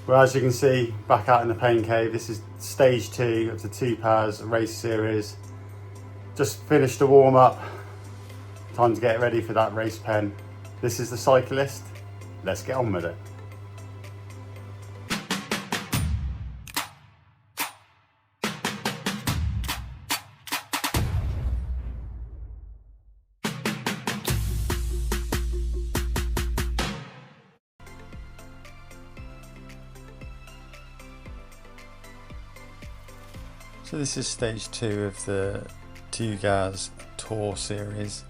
Well, as you can see, back out in the pain cave, this is stage 2 of the TugaZ Race Series. Just finished the warm up, time to get ready for that race pen. This is the Syco-list, let's get on with it. So this is stage 2 of the TugaZ Tour series.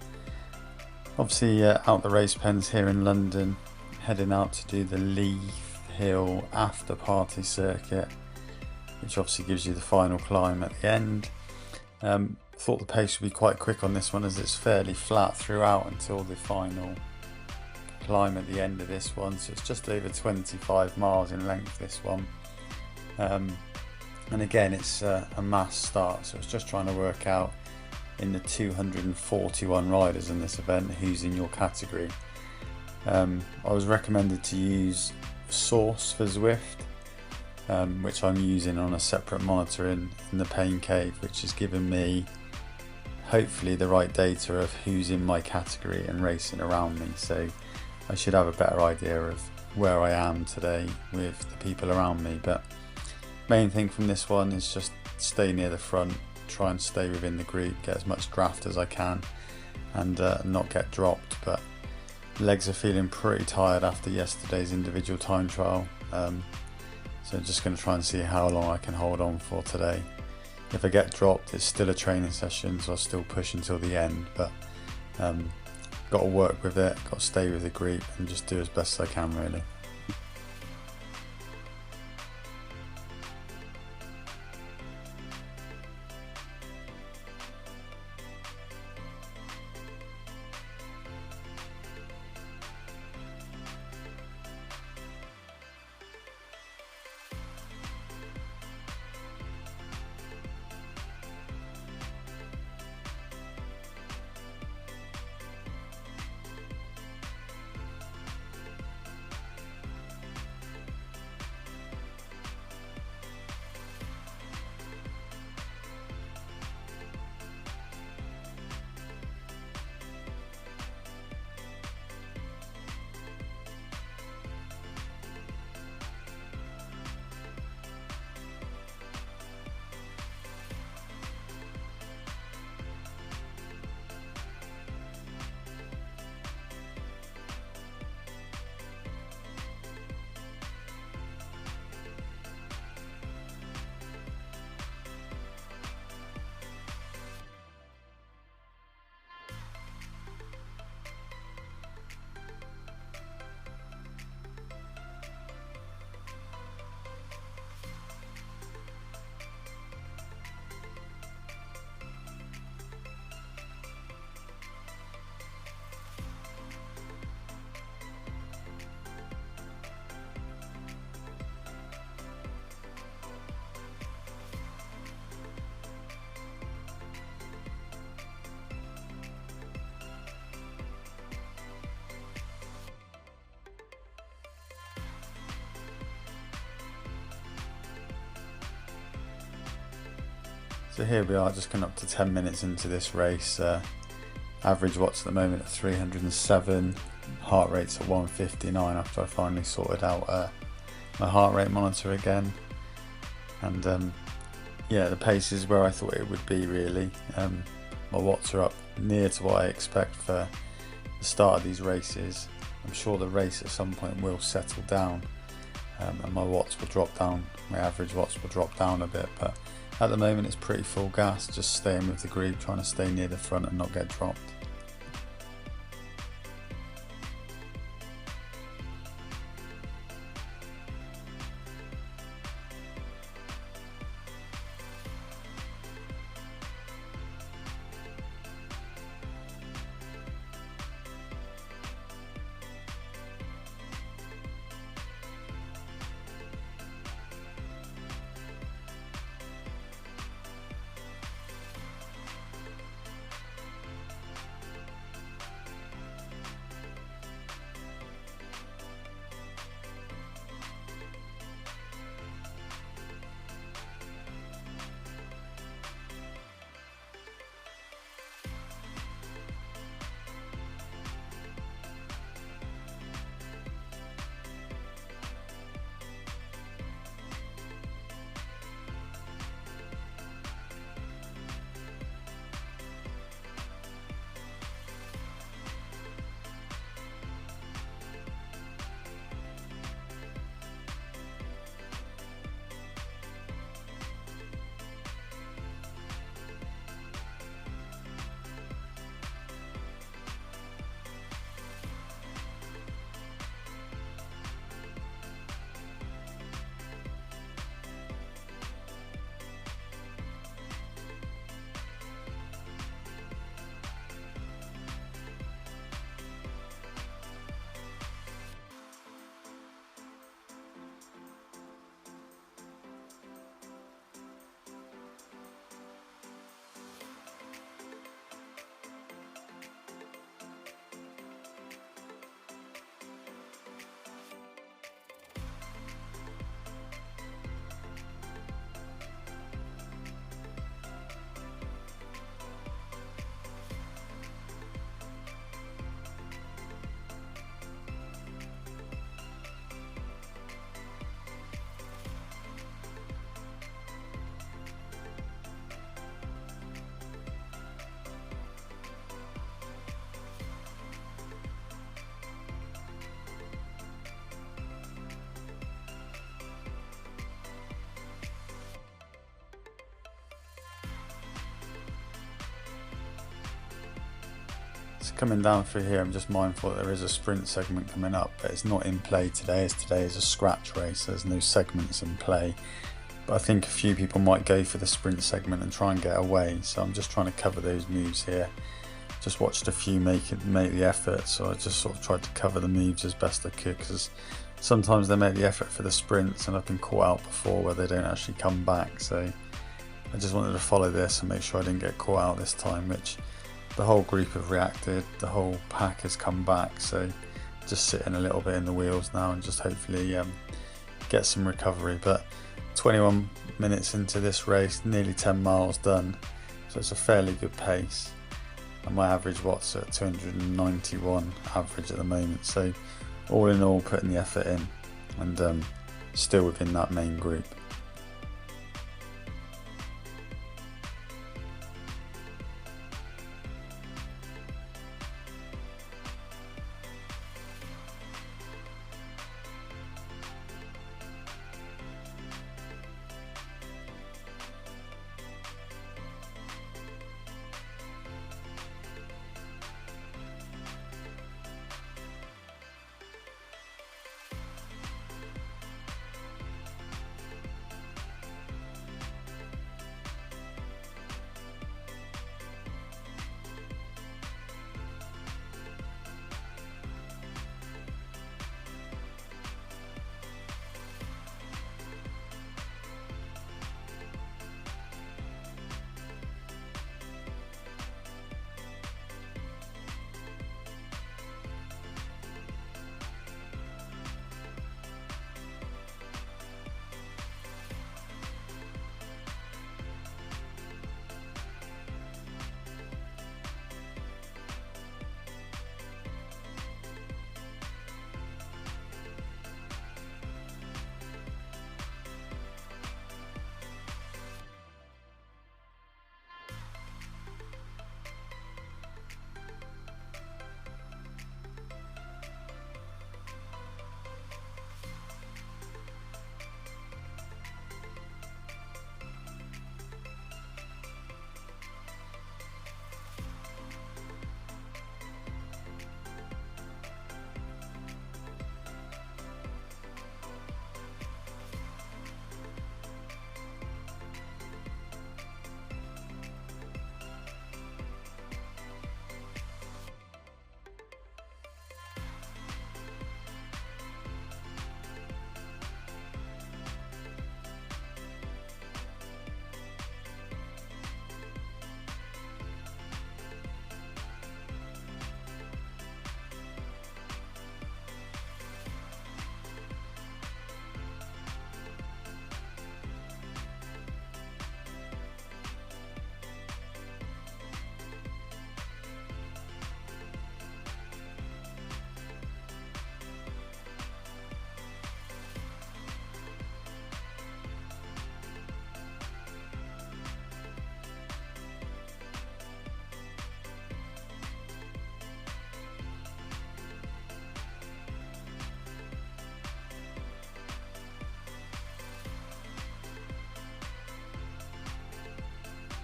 Obviously out the race pens here in London, heading out to do the Leith Hill after party circuit, which obviously gives you the final climb at the end. Thought the pace would be quite quick on this one, as it's fairly flat throughout until the final climb at the end of this one. So it's just over 25 miles in length, this one. And again, it's a mass start, so it's just trying to work out in the 241 riders in this event who's in your category. I was recommended to use Source for Zwift, which I'm using on a separate monitor in the pain cave, which has given me hopefully the right data of who's in my category and racing around me, so I should have a better idea of where I am today with the people around me. But main thing from this one is just stay near the front, try and stay within the group, get as much draft as I can, and not get dropped. But legs are feeling pretty tired after yesterday's individual time trial, so just going to try and see how long I can hold on for today. If I get dropped, it's still a training session, so I'll still push until the end, but got to work with it, got to stay with the group and just do as best as I can, really. So here we are, just coming up to 10 minutes into this race. Average watts at the moment at 307, heart rate's at 159 after I finally sorted out my heart rate monitor again. And yeah, the pace is where I thought it would be, really. My watts are up near to what I expect for the start of these races. I'm sure the race at some point will settle down, and my watts will drop down, my average watts will drop down a bit, but at the moment it's pretty full gas, just staying with the group, trying to stay near the front and not get dropped. So coming down through here, I'm just mindful that there is a sprint segment coming up, but it's not in play today, as today is a scratch race. There's no segments in play. But I think a few people might go for the sprint segment and try and get away. So I'm just trying to cover those moves here. Just watched a few make the effort, so I just sort of tried to cover the moves as best I could, because sometimes they make the effort for the sprints and I've been caught out before where they don't actually come back. So I just wanted to follow this and make sure I didn't get caught out this time, which the whole group have reacted, the whole pack has come back. So just sitting a little bit in the wheels now and just hopefully get some recovery. But 21 minutes into this race, nearly 10 miles done, so it's a fairly good pace. And my average watts at 291 average at the moment, so all in all putting the effort in and still within that main group.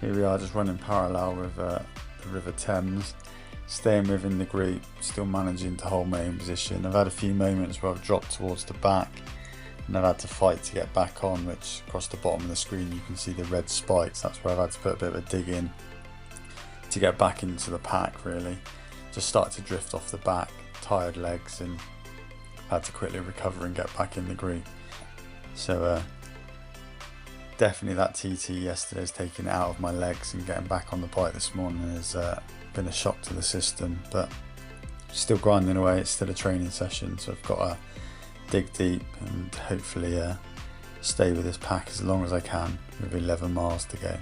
Here we are, just running parallel with the River Thames, staying within the group, still managing to hold my own position. I've had a few moments where I've dropped towards the back and I've had to fight to get back on, which across the bottom of the screen you can see the red spikes. That's where I've had to put a bit of a dig in to get back into the pack really. Just started to drift off the back, tired legs, and had to quickly recover and get back in the group. So definitely that TT yesterday has taken it out of my legs, and getting back on the bike this morning has been a shock to the system, but still grinding away. It's still a training session, so I've got to dig deep and hopefully stay with this pack as long as I can with 11 miles to go.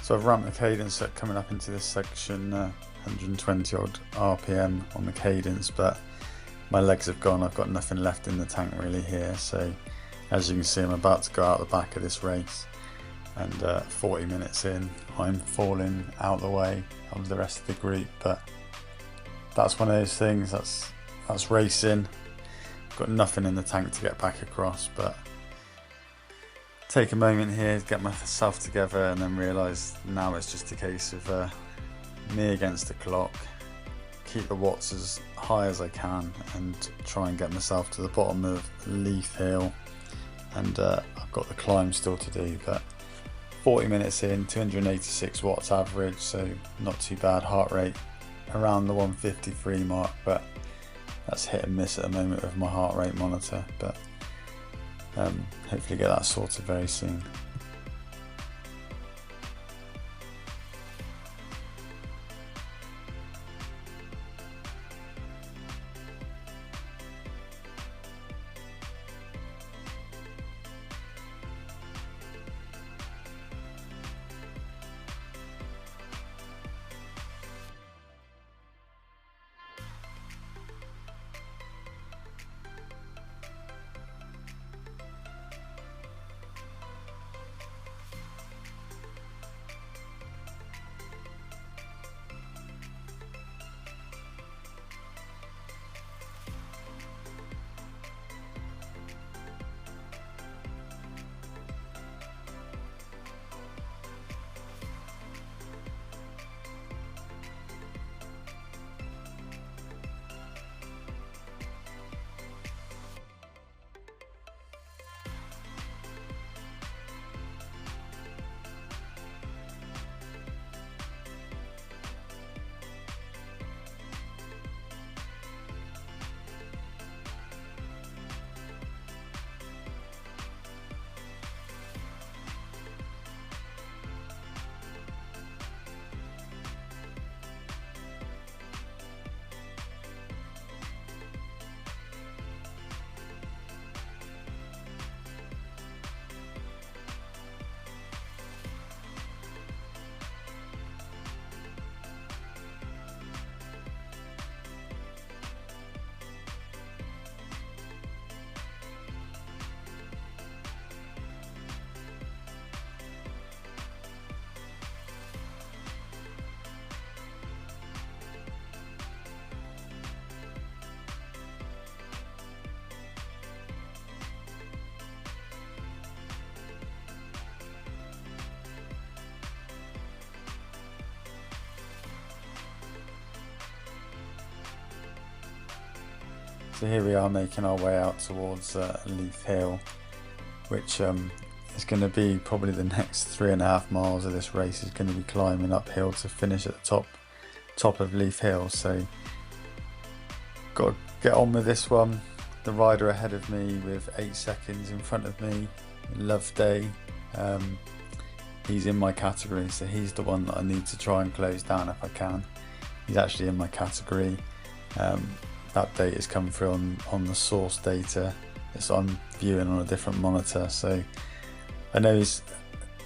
So I've ramped the cadence up coming up into this section, 120 odd RPM on the cadence, but my legs have gone. I've got nothing left in the tank really here. So as you can see, I'm about to go out the back of this race, and 40 minutes in, I'm falling out the way of the rest of the group. But that's one of those things. That's racing. Got nothing in the tank to get back across, but take a moment here to get myself together, and then realise now it's just a case of me against the clock, keep the watts as high as I can, and try and get myself to the bottom of Leith Hill. And I've got the climb still to do, but 40 minutes in, 286 watts average, so not too bad. Heart rate around the 153 mark, but that's hit and miss at the moment with my heart rate monitor, but hopefully get that sorted very soon. So here we are making our way out towards Leith Hill, which is going to be probably the next 3.5 miles of this race is going to be climbing uphill to finish at the top of Leith Hill. So got to get on with this one. The rider ahead of me with 8 seconds in front of me, Loveday, he's in my category, so he's the one that I need to try and close down if I can. He's actually in my category. That data's come through on the source data. I'm viewing on a different monitor, so I know he's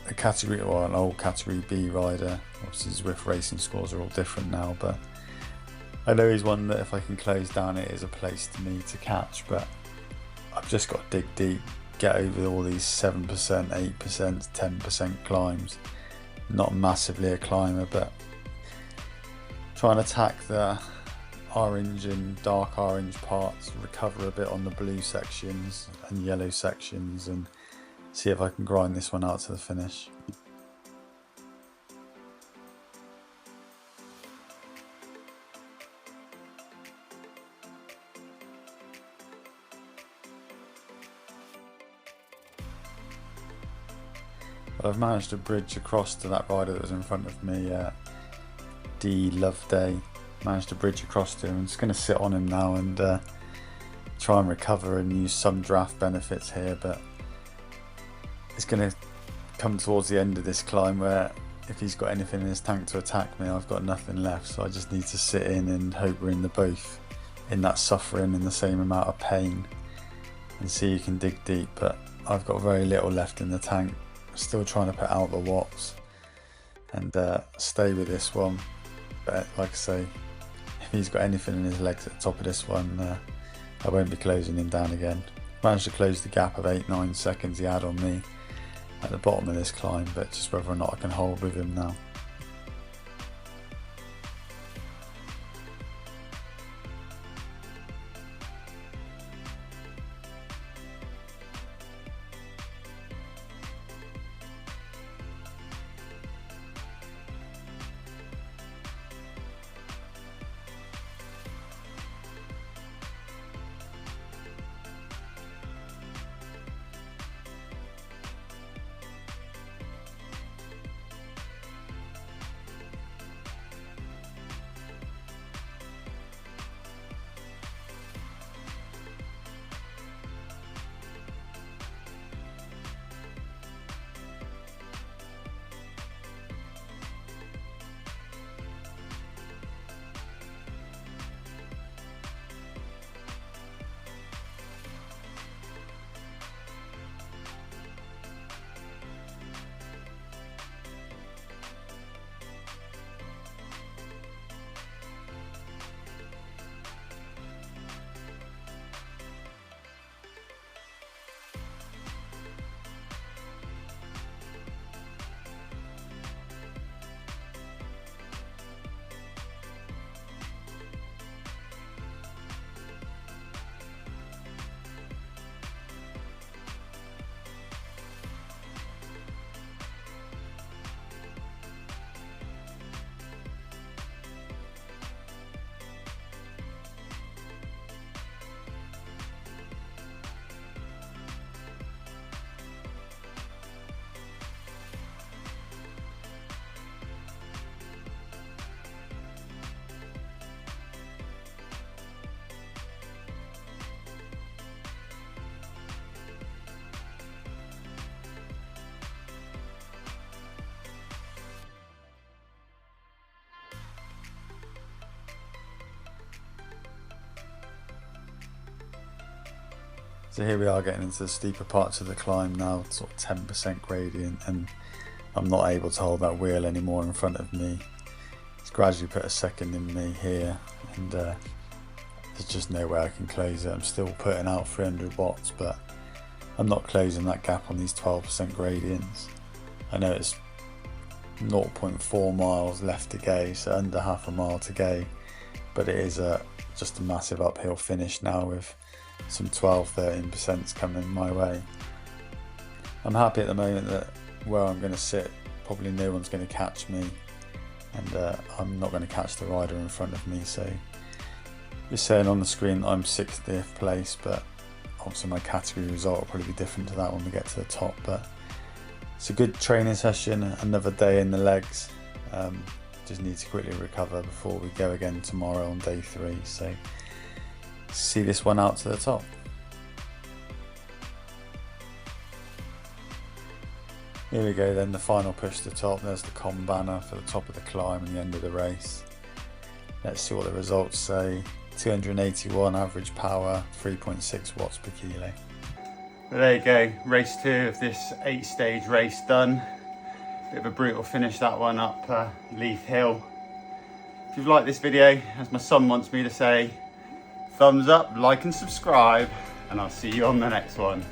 a category, or an old category B rider. Obviously Zwift racing scores are all different now, but I know he's one that if I can close down, it is a place to me to catch. But I've just got to dig deep, get over all these 7%, 8%, 10% climbs. Not massively a climber, but try and attack the orange and dark orange parts, recover a bit on the blue sections and yellow sections, and see if I can grind this one out to the finish. But I've managed to bridge across to that rider that was in front of me, D Loveday. Managed to bridge across to him. I'm just going to sit on him now and try and recover and use some draft benefits here, but it's going to come towards the end of this climb where if he's got anything in his tank to attack me, I've got nothing left, so I just need to sit in and hope we're in the both in that suffering in the same amount of pain, and see you can dig deep. But I've got very little left in the tank, still trying to put out the watts. and stay with this one. But like I say, if he's got anything in his legs at the top of this one, I won't be closing him down again. Managed to close the gap of 8-9 seconds he had on me at the bottom of this climb, but just whether or not I can hold with him now. So here we are getting into the steeper parts of the climb now, sort of 10% gradient, and I'm not able to hold that wheel anymore in front of me. It's gradually put a second in me here, and there's just no way I can close it. I'm still putting out 300 watts, but I'm not closing that gap on these 12% gradients. I know it's 0.4 miles left to go, so under half a mile to go, but it is just a massive uphill finish now with some 12-13% coming my way. I'm happy at the moment that where I'm going to sit, probably no one's going to catch me, and I'm not going to catch the rider in front of me. So you're saying on the screen I'm 60th place, but obviously my category result will probably be different to that when we get to the top. But it's a good training session, another day in the legs. Just need to quickly recover before we go again tomorrow on day 3. So see this one out to the top. Here we go then, the final push to the top. There's the KOM banner for the top of the climb and the end of the race. Let's see what the results say. 281 average power, 3.6 watts per kilo. Well, there you go, race 2 of this 8-stage race done. Bit of a brutal finish that one up Leith Hill. If you've liked this video, as my son wants me to say, thumbs up, like and subscribe, and I'll see you on the next one.